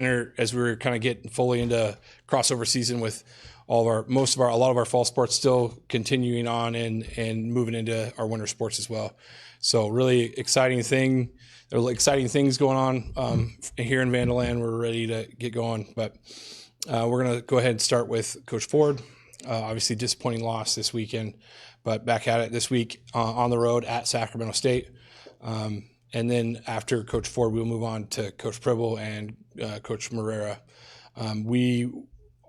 as we were kind of getting fully into crossover season with a lot of our fall sports still continuing on and moving into our winter sports as well. So really exciting thing. There are exciting things going on here in Vandaland. We're ready to get going, but we're going to go ahead and start with Coach Ford. Obviously disappointing loss this weekend, but back at it this week on the road at Sacramento State. And then after Coach Ford, we'll move on to Coach Pribble and Coach Moreira. We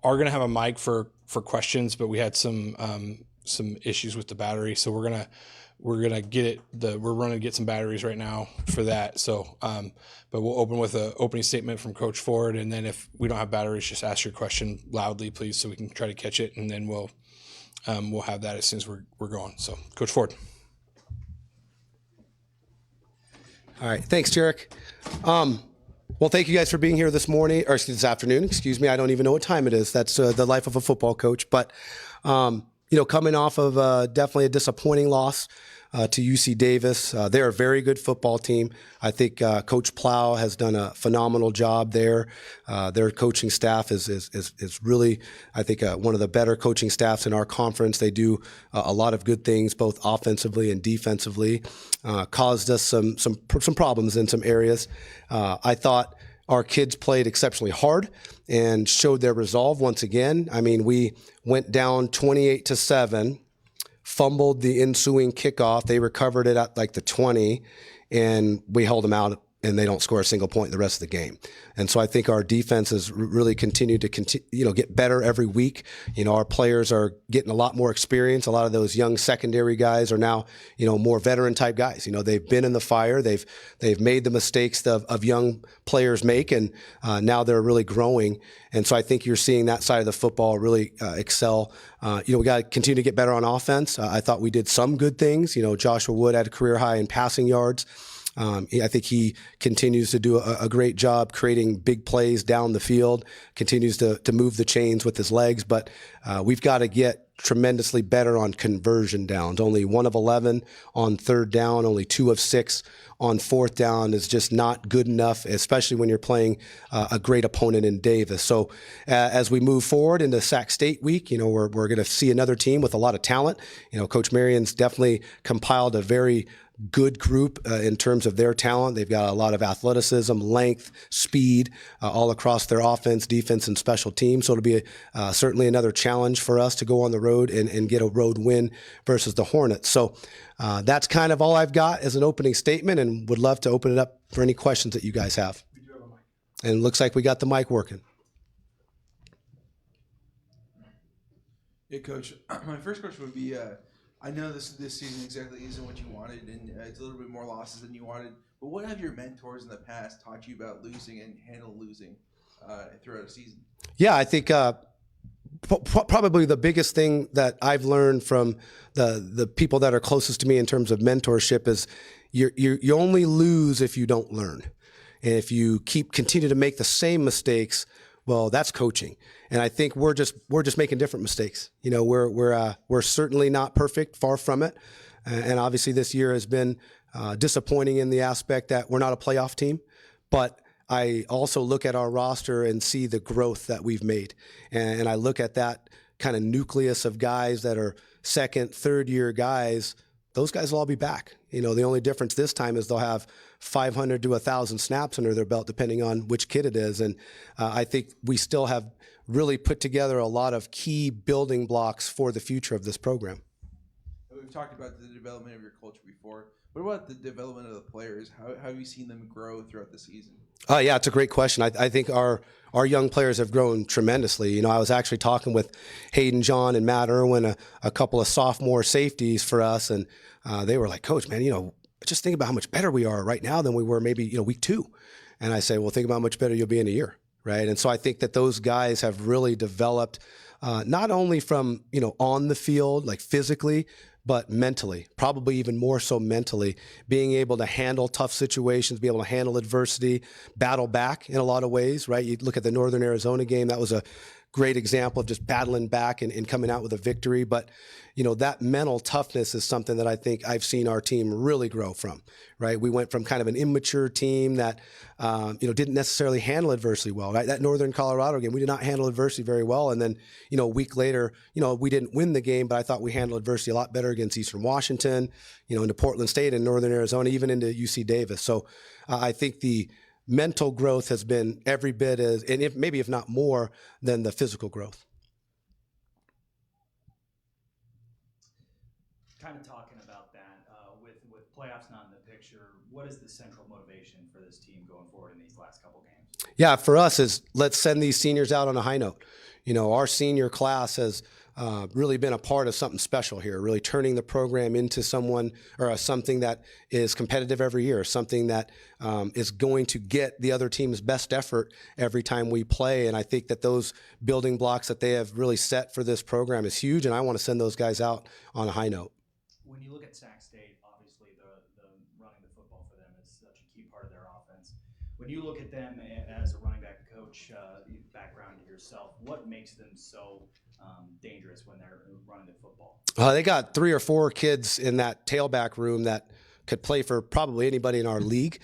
are going to have a mic for questions, but we had some issues with the battery, so we're gonna get some batteries right now for that. So, but we'll open with an opening statement from Coach Ford, and then if we don't have batteries, just ask your question loudly, please, so we can try to catch it, and then we'll have that as soon as we're going. So, Coach Ford. All right, thanks, Jarek. Well, thank you guys for being here this morning, or this afternoon, excuse me. I don't even know what time it is. That's the life of a football coach. But, coming off of definitely a disappointing loss to UC Davis. They're a very good football team. I think Coach Plow has done a phenomenal job there. Their coaching staff is really, I think, one of the better coaching staffs in our conference. They do a lot of good things, both offensively and defensively. Caused us some problems in some areas. I thought our kids played exceptionally hard and showed their resolve once again. I mean, we went down 28-7, fumbled the ensuing kickoff. They recovered it at like the 20, and we held them out, and they don't score a single point the rest of the game. And so I think our defense has really continued to get better every week. Our players are getting a lot more experience. A lot of those young secondary guys are now, more veteran type guys. They've been in the fire. They've made the mistakes of young players make, and now they're really growing. And so I think you're seeing that side of the football really excel. We got to continue to get better on offense. I thought we did some good things. Joshua Wood had a career high in passing yards. I think he continues to do a great job creating big plays down the field, continues to move the chains with his legs, but we've got to get tremendously better on conversion downs. Only 1 of 11 on third down, only 2 of 6 on fourth down is just not good enough, especially when you're playing a great opponent in Davis. So as we move forward into Sac State week, we're going to see another team with a lot of talent. Coach Marion's definitely compiled a very good group in terms of their talent. They've got a lot of athleticism, length, speed all across their offense, defense, and special teams. So it'll be certainly another challenge for us to go on the road and get a road win versus the Hornets. So that's kind of all I've got as an opening statement, and would love to open it up for any questions that you guys have. We do have a mic. And it looks like we got the mic working. Yeah, Coach. My first question would be, I know this season exactly isn't what you wanted, and it's a little bit more losses than you wanted. But what have your mentors in the past taught you about losing and handle losing throughout a season? Yeah, I think probably the biggest thing that I've learned from the people that are closest to me in terms of mentorship is you only lose if you don't learn, and if you continue to make the same mistakes. Well, that's coaching, and I think we're just making different mistakes. We're certainly not perfect, far from it, and obviously this year has been disappointing in the aspect that we're not a playoff team. But I also look at our roster and see the growth that we've made, and I look at that kind of nucleus of guys that are second, third year guys. Those guys will all be back. The only difference this time is they'll have 500 to 1,000 snaps under their belt, depending on which kid it is. And I think we still have really put together a lot of key building blocks for the future of this program. We've talked about the development of your culture before. What about the development of the players? How have you seen them grow throughout the season? Yeah, it's a great question. I think our young players have grown tremendously. I was actually talking with Hayden John and Matt Irwin, a couple of sophomore safeties for us, and they were like, Coach, man, just think about how much better we are right now than we were maybe week 2. And I say, well, think about how much better you'll be in a year, right? And so I think that those guys have really developed not only from on the field, like physically, but mentally, probably even more so mentally, being able to handle tough situations, be able to handle adversity, battle back in a lot of ways, right? You look at the Northern Arizona game, that was a great example of just battling back and coming out with a victory. But, that mental toughness is something that I think I've seen our team really grow from, right? We went from kind of an immature team that, didn't necessarily handle adversity well, right? That Northern Colorado game, we did not handle adversity very well. And then, a week later, we didn't win the game, but I thought we handled adversity a lot better against Eastern Washington, into Portland State and Northern Arizona, even into UC Davis. So I think the mental growth has been every bit as, and if not more than the physical growth. Kind of talking about that, with playoffs not in the picture, what is the central motivation for this team going forward in these last couple games? Yeah, for us is let's send these seniors out on a high note. Our senior class has really been a part of something special here, really turning the program into something that is competitive every year, something that is going to get the other team's best effort every time we play. And I think that those building blocks that they have really set for this program is huge, and I want to send those guys out on a high note. When you look at Sac State, obviously the running the football for them is such a key part of their offense. When you look at them as a running back coach, background to yourself, what makes them so dangerous when they're running the football? They got 3 or 4 kids in that tailback room that could play for probably anybody in our league.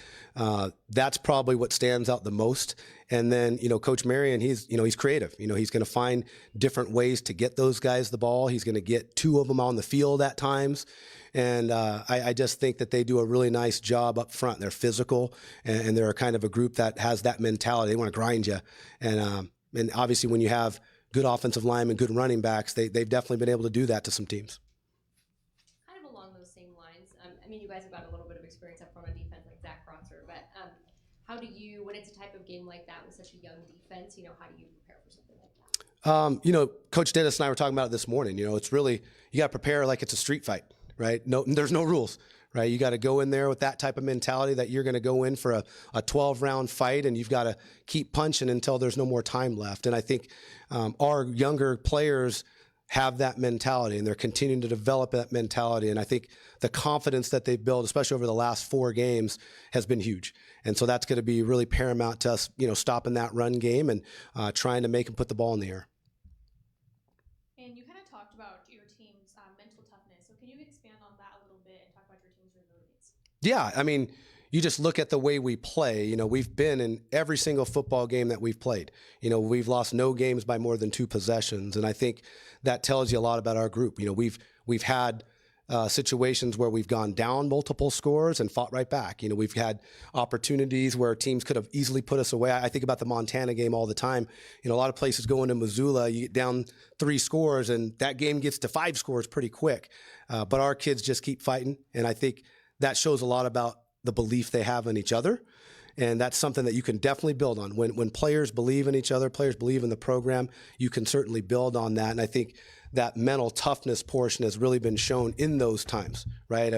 That's probably what stands out the most. And then, Coach Marion, he's creative. He's going to find different ways to get those guys the ball. He's going to get 2 of them on the field at times. And I just think that they do a really nice job up front. They're physical, and they're kind of a group that has that mentality. They want to grind you. And obviously when you have good offensive linemen, good running backs, they've definitely been able to do that to some teams. Kind of along those same lines, you guys have got a little bit of experience up front on defense like Zach Crosser, but how do you, when it's a type of game like that with such a young defense, how do you prepare for something like that? Coach Dennis and I were talking about it this morning. It's really, you got to prepare like it's a street fight, right? No, there's no rules, right? You got to go in there with that type of mentality that you're going to go in for a 12-round fight, and you've got to keep punching until there's no more time left. And I think our younger players have that mentality, and they're continuing to develop that mentality. And I think the confidence that they've built, especially over the last 4 games, has been huge. And so that's going to be really paramount to us, stopping that run game and trying to make them put the ball in the air. And you kind of talked about your team's mental toughness. So can you expand on that a little bit and talk about your team's resilience? Yeah, you just look at the way we play. We've been in every single football game that we've played. We've lost no games by more than 2 possessions, and I think that tells you a lot about our group. We've had situations where we've gone down multiple scores and fought right back. We've had opportunities where teams could have easily put us away. I think about the Montana game all the time. A lot of places go into Missoula, you get down 3 scores, and that game gets to 5 scores pretty quick. But our kids just keep fighting, and I think that shows a lot about the belief they have in each other. And that's something that you can definitely build on. When players believe in each other, players believe in the program, you can certainly build on that. And I think that mental toughness portion has really been shown in those times, right?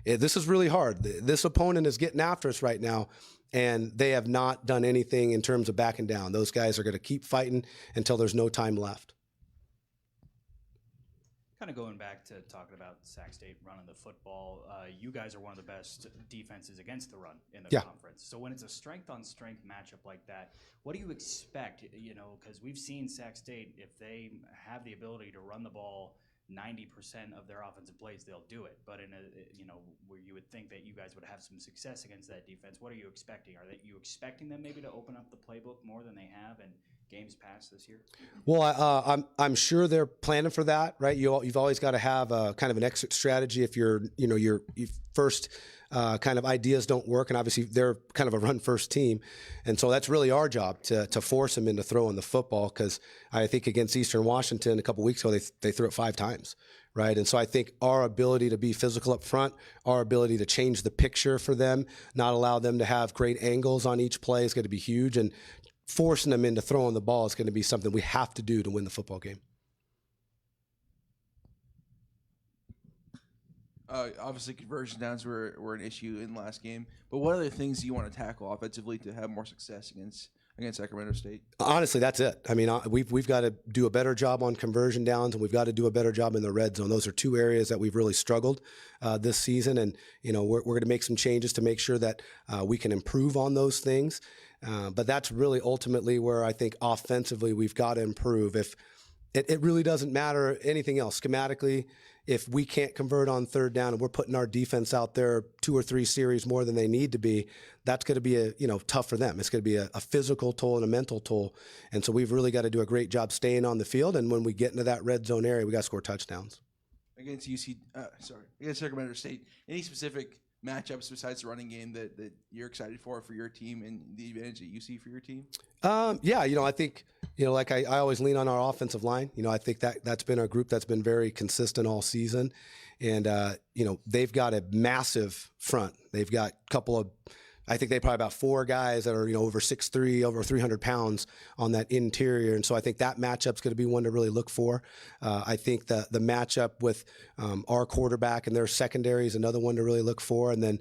This is really hard. This opponent is getting after us right now, and they have not done anything in terms of backing down. Those guys are going to keep fighting until there's no time left. Kind of going back to talking about Sac State running the football, you guys are one of the best defenses against the run in the conference. So when it's a strength-on-strength matchup like that, what do you expect? Because we've seen Sac State, if they have the ability to run the ball 90% of their offensive plays, they'll do it. But where you would think that you guys would have some success against that defense, what are you expecting? Are you expecting them maybe to open up the playbook more than they have and games past this year? Well, I'm sure they're planning for that, right? You've always got to have a kind of an exit strategy if your first kind of ideas don't work, and obviously they're kind of a run-first team, and so that's really our job to force them into throwing the football. Because I think against Eastern Washington a couple weeks ago they threw it 5 times, right? And so I think our ability to be physical up front, our ability to change the picture for them, not allow them to have great angles on each play is going to be huge, and forcing them into throwing the ball is going to be something we have to do to win the football game. Obviously, conversion downs were an issue in the last game. But what other things do you want to tackle offensively to have more success against against Sacramento State? Honestly, that's it. I mean, we've got to do a better job on conversion downs, and we've got to do a better job in the red zone. Those are two areas that we've really struggled this season, and we're going to make some changes to make sure that we can improve on those things. But that's really ultimately where I think offensively we've got to improve. If it really doesn't matter anything else schematically, if we can't convert on third down and we're putting our defense out there 2 or 3 series more than they need to be, that's going to be tough for them. It's going to be a physical toll and a mental toll. And so we've really got to do a great job staying on the field. And when we get into that red zone area, we got to score touchdowns. Against against Sacramento State, any specific matchups besides the running game that you're excited for your team and the advantage that you see for your team? I think, like I always lean on our offensive line. I think that's been a group that's been very consistent all season. And, they've got a massive front. They've got a couple of, I think they probably about 4 guys that are, over 6'3", over 300 pounds on that interior. And so I think that matchup's going to be one to really look for. I think the matchup with our quarterback and their secondary is another one to really look for. And then,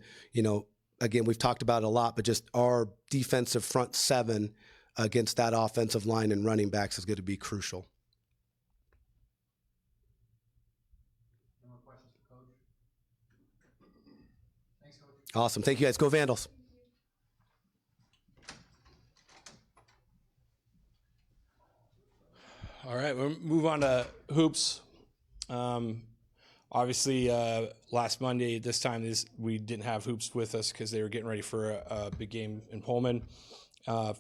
again, we've talked about it a lot, but just our defensive front 7 against that offensive line and running backs is going to be crucial. No more questions for Coach? Thanks, Coach. Awesome. Thank you, guys. Go Vandals. All right, we'll move on to hoops. Obviously, last Monday, this time, we didn't have hoops with us because they were getting ready for a big game in Pullman.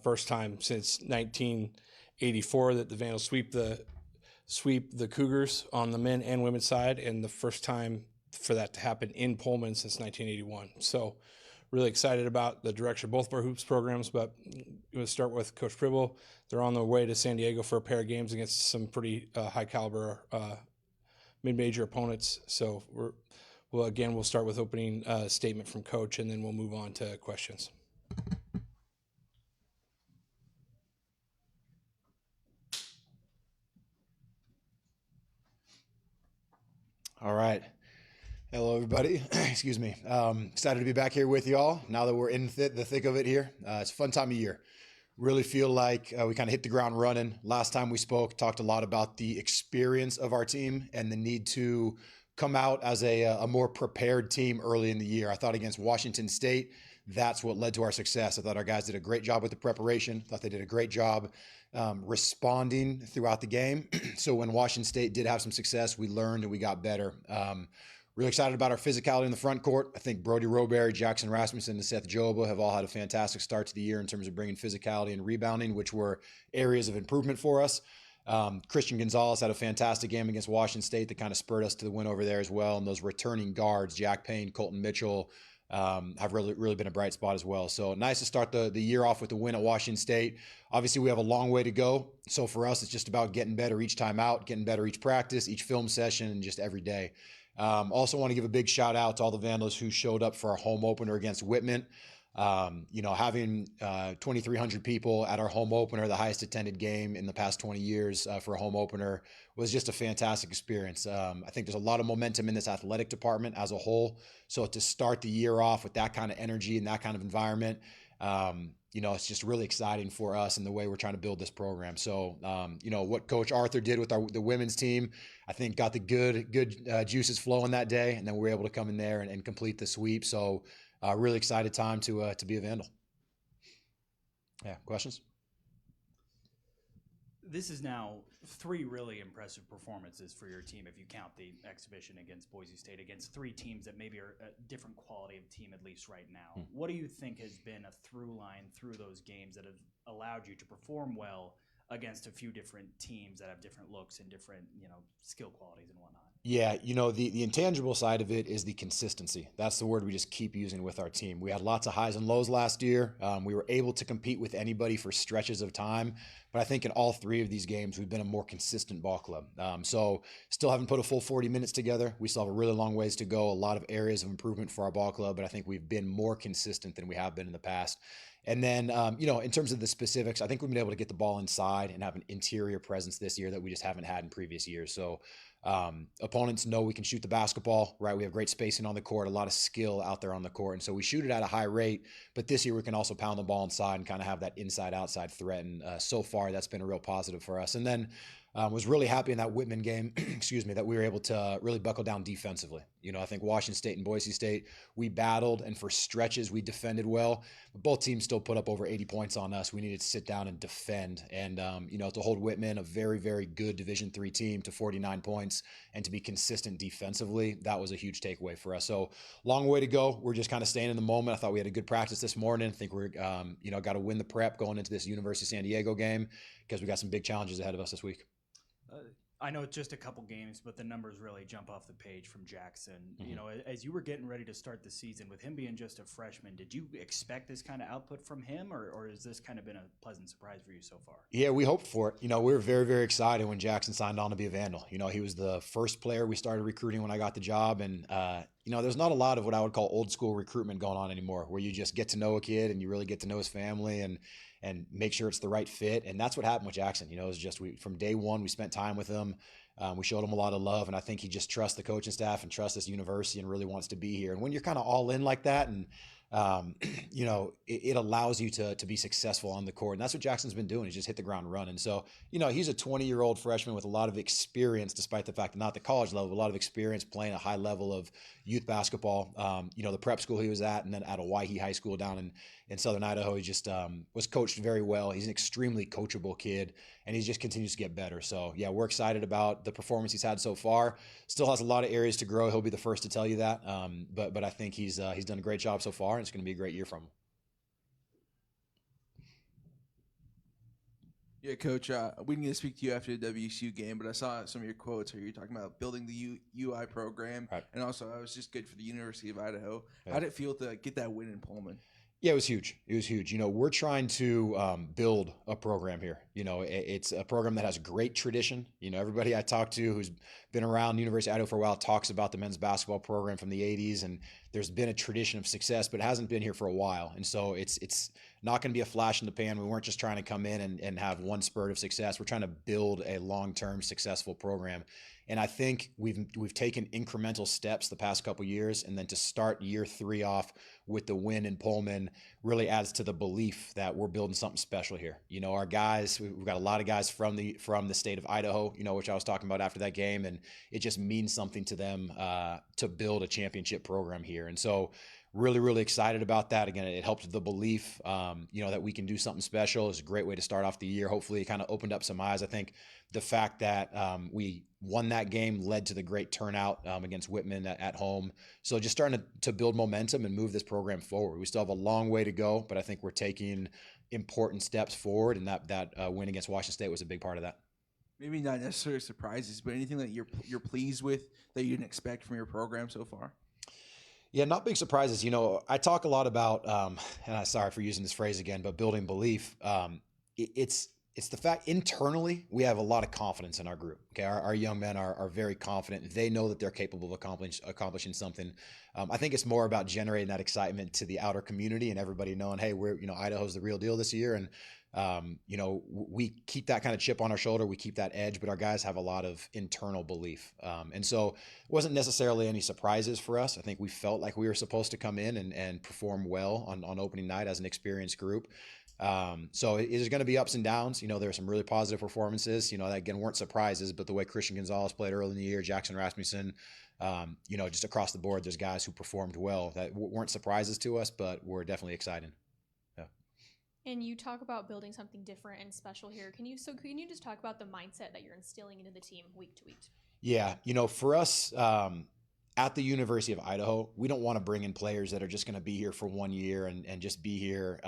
First time since 1984 that the Vandals sweep the Cougars on the men and women's side, and the first time for that to happen in Pullman since 1981. So really excited about the direction of both of our hoops programs, but we'll start with Coach Pribble. They're on their way to San Diego for a pair of games against some pretty high caliber mid-major opponents. So we'll start with opening statement from Coach, and then we'll move on to questions. All right. Hello, everybody. Excuse me. Excited to be back here with y'all now that we're in the thick of it here. It's a fun time of year. Really feel like we kind of hit the ground running. Last time we spoke, talked a lot about the experience of our team and the need to come out as a more prepared team early in the year. I thought against Washington State, that's what led to our success. I thought our guys did a great job with the preparation. Thought they did a great job responding throughout the game. So when Washington State did have some success, we learned and we got better. Really excited about our physicality in the front court. I think Brody Roberry, Jackson Rasmussen, and Seth Joba have all had a fantastic start to the year in terms of bringing physicality and rebounding, which were areas of improvement for us. Christian Gonzalez had a fantastic game against Washington State that kind of spurred us to the win over there as well. And those returning guards, Jack Payne, Colton Mitchell, have really been a bright spot as well. So nice to start the year off with the win at Washington State. Obviously, we have a long way to go. So for us, it's just about getting better each time out, getting better each practice, each film session, and just every day. Also want to give a big shout out to all the Vandals who showed up for our home opener against Whitman. Having 2,300 people at our home opener, the highest attended game in the past 20 years for a home opener, was just a fantastic experience. I think there's a lot of momentum in this athletic department as a whole. So to start the year off with that kind of energy and that kind of environment, it's just really exciting for us and the way we're trying to build this program. So, what Coach Arthur did with the women's team, I think got the good juices flowing that day, and then we were able to come in there and complete the sweep. So, really excited time to be a Vandal. Yeah, questions? This is now 3 really impressive performances for your team if you count the exhibition against Boise State, against 3 teams that maybe are a different quality of team, at least right now. What do you think has been a through line through those games that have allowed you to perform well against a few different teams that have different looks and different, skill qualities and whatnot? Yeah, the intangible side of it is the consistency. That's the word we just keep using with our team. We had lots of highs and lows last year. We were able to compete with anybody for stretches of time. But I think in all 3 of these games, we've been a more consistent ball club. So still haven't put a full 40 minutes together. We still have a really long ways to go, a lot of areas of improvement for our ball club. But I think we've been more consistent than we have been in the past. And then, in terms of the specifics, I think we've been able to get the ball inside and have an interior presence this year that we just haven't had in previous years. So opponents know we can shoot the basketball, right? We have great spacing on the court, a lot of skill out there on the court. And so we shoot it at a high rate, but this year we can also pound the ball inside and kind of have that inside-outside threat. And so far, that's been a real positive for us. And then was really happy in that Whitman game, excuse me, that we were able to really buckle down defensively. I think Washington State and Boise State, we battled, and for stretches we defended well, but both teams still put up over 80 points on us. We needed to sit down and defend. And, to hold Whitman, a very, very good Division III team, to 49 points and to be consistent defensively, that was a huge takeaway for us. So long way to go. We're just kind of staying in the moment. I thought we had a good practice this morning. I think we're, got to win the prep going into this University of San Diego game because we got some big challenges ahead of us this week. I know it's just a couple games, but the numbers really jump off the page from Jackson. As you were getting ready to start the season, with him being just a freshman, did you expect this kind of output from him, or has this kind of been a pleasant surprise for you so far? Yeah, we hoped for it. We were very, very excited when Jackson signed on to be a Vandal. He was the first player we started recruiting when I got the job, and there's not a lot of what I would call old school recruitment going on anymore, where you just get to know a kid and you really get to know his family and make sure it's the right fit. And that's what happened with Jackson. It was just from day one, we spent time with him. We showed him a lot of love, and I think he just trusts the coaching staff and trusts this university and really wants to be here. And when you're kind of all in like that, and it allows you to be successful on the court. And that's what Jackson's been doing. He's just hit the ground running. So, he's a 20-year-old freshman with a lot of experience, despite the fact that not at the college level, a lot of experience playing a high level of youth basketball. The prep school he was at, and then at Owyhee High School down in Southern Idaho. He just was coached very well. He's an extremely coachable kid, and he just continues to get better. So, yeah, we're excited about the performance he's had so far. Still has a lot of areas to grow. He'll be the first to tell you that. But I think he's done a great job so far, and it's going to be a great year from him. Yeah, Coach, we need to speak to you after the WSU game, but I saw some of your quotes where you're talking about building the UI program, right, and also I was just good for the University of Idaho. Yeah. How did it feel to get that win in Pullman? Yeah, it was huge. It was huge. We're trying to build a program here. It's a program that has great tradition. Everybody I talk to who's been around the University of Idaho for a while talks about the men's basketball program from the 80s, and there's been a tradition of success, but it hasn't been here for a while. And so it's not going to be a flash in the pan. We weren't just trying to come in and have one spurt of success. We're trying to build a long-term successful program. And I think we've taken incremental steps the past couple years, and then to start year 3 off with the win in Pullman really adds to the belief that we're building something special here. Our guys, we've got a lot of guys from the state of Idaho, which I was talking about after that game, and it just means something to them to build a championship program here. And so really, really excited about that. Again, it helped the belief, that we can do something special. It's a great way to start off the year. Hopefully it kind of opened up some eyes. I think the fact that we won that game led to the great turnout against Whitman at home. So just starting to build momentum and move this program forward. We still have a long way to go, but I think we're taking important steps forward, and that win against Washington State was a big part of that. Maybe not necessarily surprises, but anything that you're pleased with that you didn't expect from your program so far? Yeah, not big surprises. I talk a lot about, and I'm sorry for using this phrase again, but building belief. It's the fact internally we have a lot of confidence in our group. Okay, our young men are very confident. They know that they're capable of accomplishing something. I think it's more about generating that excitement to the outer community and everybody knowing, hey, we're Idaho's the real deal this year, and we keep that kind of chip on our shoulder. We keep that edge, but our guys have a lot of internal belief. And so it wasn't necessarily any surprises for us. I think we felt like we were supposed to come in and perform well on opening night as an experienced group. So it is going to be ups and downs. There were some really positive performances, that again weren't surprises, but the way Christian Gonzalez played early in the year, Jackson Rasmussen, just across the board, there's guys who performed well that weren't surprises to us, but were definitely exciting. And you talk about building something different and special here. Can you just talk about the mindset that you're instilling into the team week to week? Yeah, for us at the University of Idaho, we don't want to bring in players that are just going to be here for 1 year and just be here,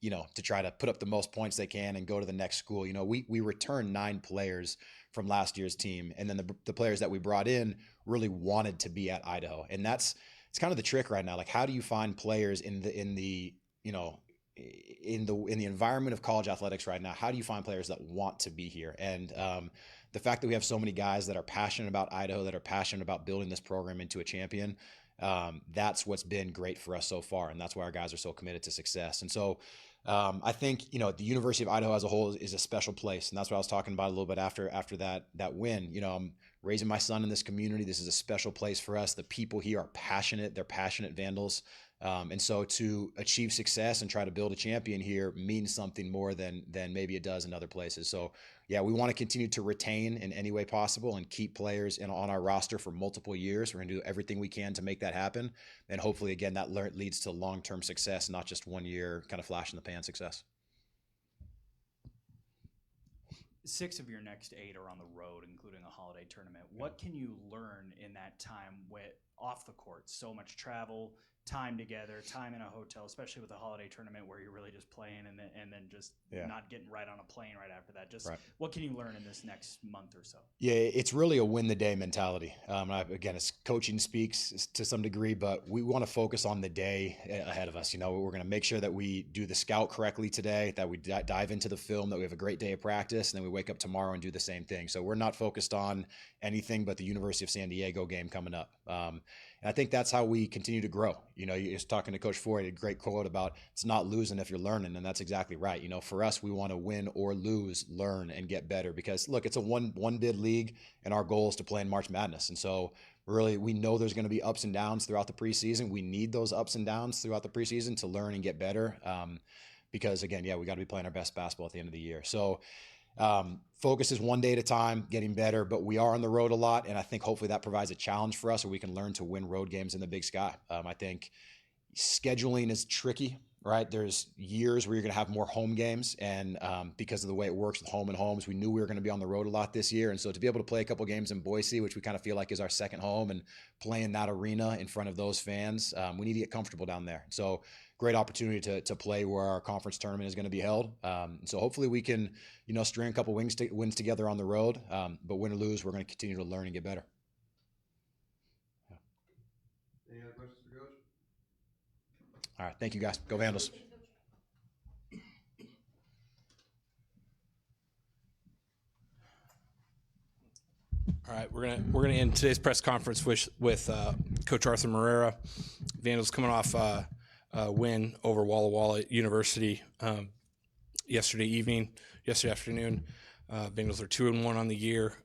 to try to put up the most points they can and go to the next school. We returned 9 players from last year's team, and then the players that we brought in really wanted to be at Idaho, and it's kind of the trick right now. Like, how do you find players in the environment of college athletics right now? How do you find players that want to be here? And the fact that we have so many guys that are passionate about Idaho, that are passionate about building this program into a champion, that's what's been great for us so far, and that's why our guys are so committed to success. And so I think, the University of Idaho as a whole is a special place. And that's what I was talking about a little bit after that win. I'm raising my son in this community. This is a special place for us. The people here are passionate. They're passionate Vandals. And so to achieve success and try to build a champion here means something more than maybe it does in other places. So yeah, we want to continue to retain in any way possible and keep players on our roster for multiple years. We're going to do everything we can to make that happen. And hopefully, again, that leads to long-term success, not just 1 year kind of flash in the pan success. 6 of your next 8 are on the road, including a holiday tournament. What can you learn in that time off the court? So much travel, time together, time in a hotel, especially with a holiday tournament where you're really just playing and then just not getting right on a plane right after that. What can you learn in this next month or so? Yeah, it's really a win the day mentality. Again, it's coaching speaks to some degree, but we want to focus on the day ahead of us. We're going to make sure that we do the scout correctly today, that we dive into the film, that we have a great day of practice, and then we wake up tomorrow and do the same thing. So we're not focused on anything but the University of San Diego game coming up. And I think that's how we continue to grow. You're just talking to Coach Ford, a great quote about it's not losing if you're learning, and that's exactly right. For us, we want to win or lose, learn, and get better because, look, it's a one bid league, and our goal is to play in March Madness. And so really, we know there's going to be ups and downs throughout the preseason. We need those ups and downs throughout the preseason to learn and get better because, again, we got to be playing our best basketball at the end of the year. So focus is one day at a time, getting better, but we are on the road a lot. And I think hopefully that provides a challenge for us so we can learn to win road games in the Big Sky. I think scheduling is tricky, right? There's years where you're going to have more home games. And because of the way it works with home and homes, we knew we were going to be on the road a lot this year. And so to be able to play a couple games in Boise, which we kind of feel like is our second home, and play in that arena in front of those fans, we need to get comfortable down there. So great opportunity to play where our conference tournament is going to be held. So hopefully we can, string a couple wins together on the road. But win or lose, we're going to continue to learn and get better. Any other questions for Coach? All right. Thank you, guys. Go Vandals. All right, we're gonna end today's press conference with Coach Arthur Moreira. Vandals coming off a win over Walla Walla University yesterday afternoon. Bengals are 2-1 on the year.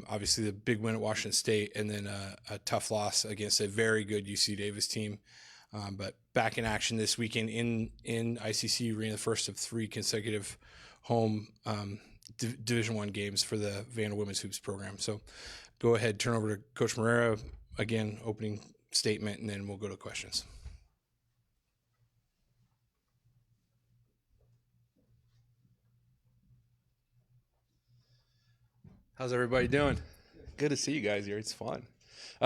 Obviously, the big win at Washington State, and then a tough loss against a very good UC Davis team. But back in action this weekend in ICC Arena, the first of 3 consecutive home Division I games for the Vandal Women's Hoops program. So go ahead, turn over to Coach Moreira. Again, opening statement, and then we'll go to questions. How's everybody doing? Good to see you guys here. It's fun.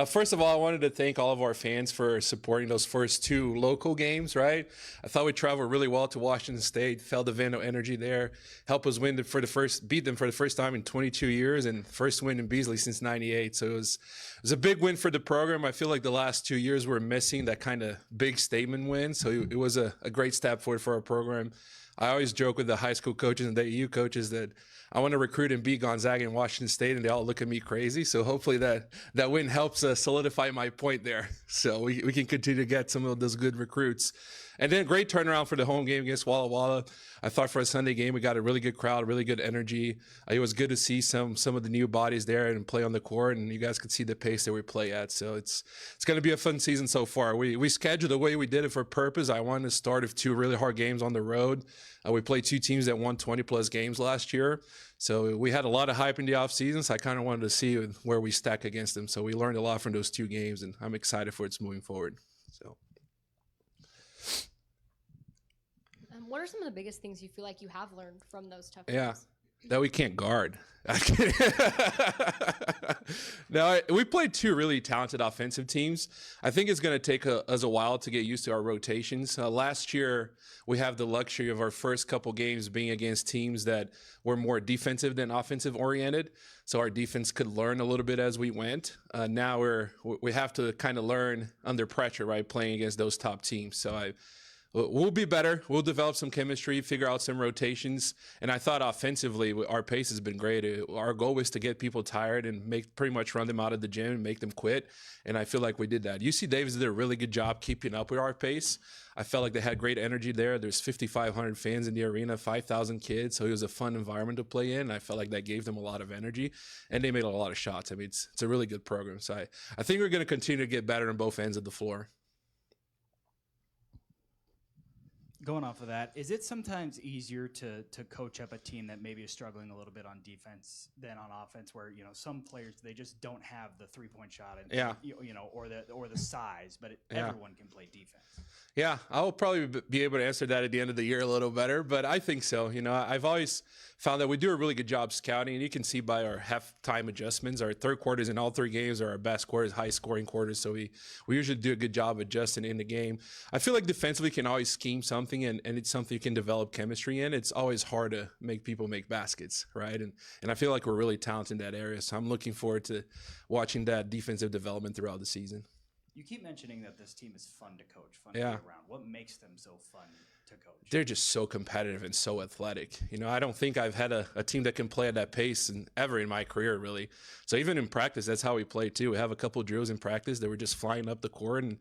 First of all, I wanted to thank all of our fans for supporting those first 2 local games, right? I thought we traveled really well to Washington State, felt the Vandal energy there, helped us beat them for the first time in 22 years, and first win in Beasley since '98. So it was a big win for the program. I feel like the last 2 years we're missing that kind of big statement win. So it was a great step forward for our program. I always joke with the high school coaches and the EU coaches that I want to recruit and beat Gonzaga and Washington State, and they all look at me crazy. So hopefully that win helps solidify my point there. So we can continue to get some of those good recruits. And then great turnaround for the home game against Walla Walla. I thought for a Sunday game, we got a really good crowd, really good energy. It was good to see some of the new bodies there and play on the court, and you guys could see the pace that we play at. So it's going to be a fun season so far. We scheduled the way we did it for purpose. I wanted to start with 2 really hard games on the road. We played 2 teams that won 20-plus games last year. So we had a lot of hype in the offseason, so I kind of wanted to see where we stack against them. So we learned a lot from those 2 games, and I'm excited for its moving forward. So. What are some of the biggest things you feel like you have learned from those tough games? That we can't guard. No, we played 2 really talented offensive teams. I think it's going to take us a while to get used to our rotations. Last year, we have the luxury of our first couple games being against teams that were more defensive than offensive oriented. So our defense could learn a little bit as we went. Now we have to kind of learn under pressure, right, playing against those top teams. So we'll be better. We'll develop some chemistry, figure out some rotations. And I thought offensively, our pace has been great. Our goal was to get people tired and pretty much run them out of the gym and make them quit. And I feel like we did that. UC Davis did a really good job keeping up with our pace. I felt like they had great energy there. There's 5,500 fans in the arena, 5,000 kids. So it was a fun environment to play in. I felt like that gave them a lot of energy, and they made a lot of shots. I mean, it's a really good program. So I think we're going to continue to get better on both ends of the floor. Going off of that, is it sometimes easier to coach up a team that maybe is struggling a little bit on defense than on offense, where some players they just don't have the 3-point shot and or the size, but everyone can play defense? Yeah, I'll probably be able to answer that at the end of the year a little better, but I think so. I've always found that we do a really good job scouting, and you can see by our halftime adjustments, our third quarters in all 3 games are our best quarters, high scoring quarters. So we usually do a good job adjusting in the game. I feel like defensively can always scheme something, and it's something you can develop chemistry in. It's always hard to make people make baskets, right? And I feel like we're really talented in that area. So I'm looking forward to watching that defensive development throughout the season. You keep mentioning that this team is fun to coach, fun to be around. What makes them so fun to coach? They're just so competitive and so athletic. I don't think I've had a team that can play at that pace ever in my career, really. So even in practice, that's how we play too. We have a couple of drills in practice that we're just flying up the court, and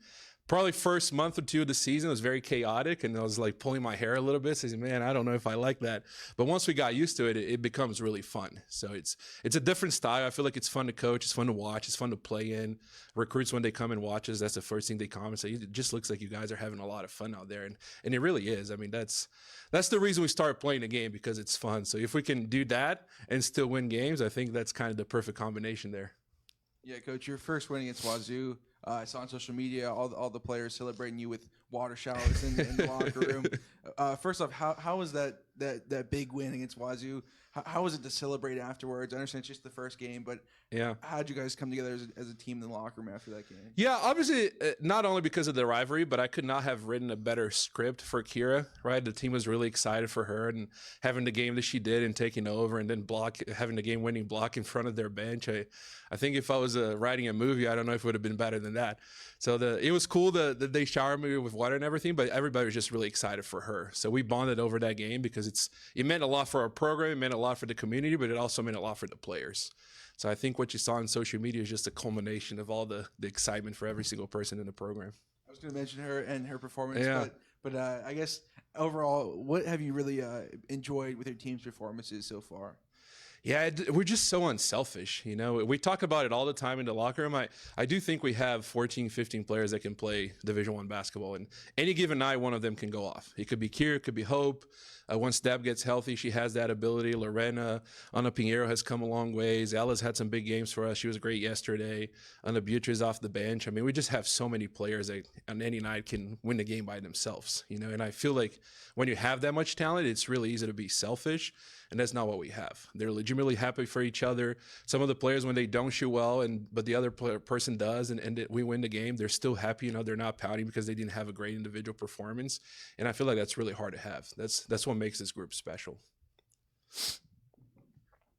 probably first month or 2 of the season was very chaotic, and I was like pulling my hair a little bit, saying, man, I don't know if I like that. But once we got used to it, it becomes really fun. So it's a different style. I feel like it's fun to coach. It's fun to watch. It's fun to play in. Recruits, when they come and watch us, that's the first thing they comment. Say, it just looks like you guys are having a lot of fun out there. And it really is. I mean, that's the reason we started playing the game, because it's fun. So if we can do that and still win games, I think that's kind of the perfect combination there. Yeah, Coach, your first win against Wazoo. I saw on social media all the players celebrating you with water showers in the locker room. First off, how was that big win against Wazoo? How was it to celebrate afterwards? I understand it's just the first game, but how did you guys come together as a team in the locker room after that game? Yeah, obviously, not only because of the rivalry, but I could not have written a better script for Kira, right? The team was really excited for her, and having the game that she did and taking over, and then having the game-winning block in front of their bench. I think if I was writing a movie, I don't know if it would have been better than that. So it was cool that they showered me with water and everything, but everybody was just really excited for her. So we bonded over that game because it meant a lot for our program, it meant a lot for the community, but it also meant a lot for the players. So I think what you saw on social media is just a culmination of all the excitement for every single person in the program. I was going to mention her and her performance, but I guess overall, what have you really enjoyed with your team's performances so far? Yeah, we're just so unselfish. We talk about it all the time in the locker room. I do think we have 14, 15 players that can play Division I basketball, and any given night, one of them can go off. It could be Kira, it could be Hope. Once Deb gets healthy, she has that ability. Lorena, Ana Pinheiro has come a long ways. Ella's had some big games for us. She was great yesterday. Ana Butres off the bench. I mean, we just have so many players that on any night can win the game by themselves. And I feel like when you have that much talent, it's really easy to be selfish. And that's not what we have. They're legitimately happy for each other. Some of the players, when they don't shoot well, but the other person does, and we win the game, they're still happy. They're not pouting because they didn't have a great individual performance. And I feel like that's really hard to have. That's what makes this group special.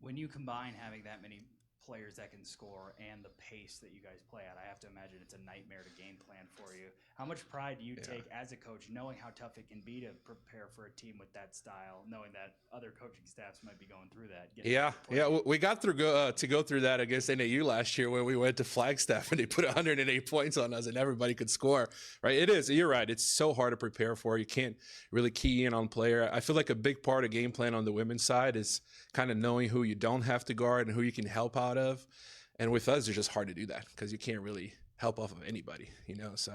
When you combine having that many players that can score and the pace that you guys play at, I have to imagine it's a nightmare to game plan for you. How much pride do you take as a coach, knowing how tough it can be to prepare for a team with that style, knowing that other coaching staffs might be going through that? We got through to go through that against NAU last year when we went to Flagstaff and they put 108 points on us and everybody could score. Right? It is. You're right. It's so hard to prepare for. You can't really key in on player. I feel like a big part of game plan on the women's side is kind of knowing who you don't have to guard and who you can help out of. And with us, it's just hard to do that because you can't really help off of anybody, So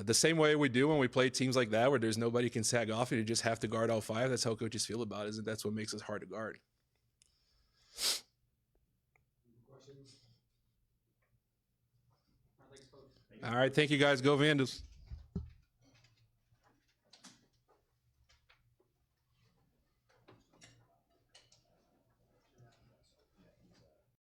the same way we do when we play teams like that where there's nobody can sag off and you just have to guard all 5. That's how coaches feel about it. That's what makes us hard to guard. Questions? All right, thanks, Coach. All right, thank you guys. Go Vandals.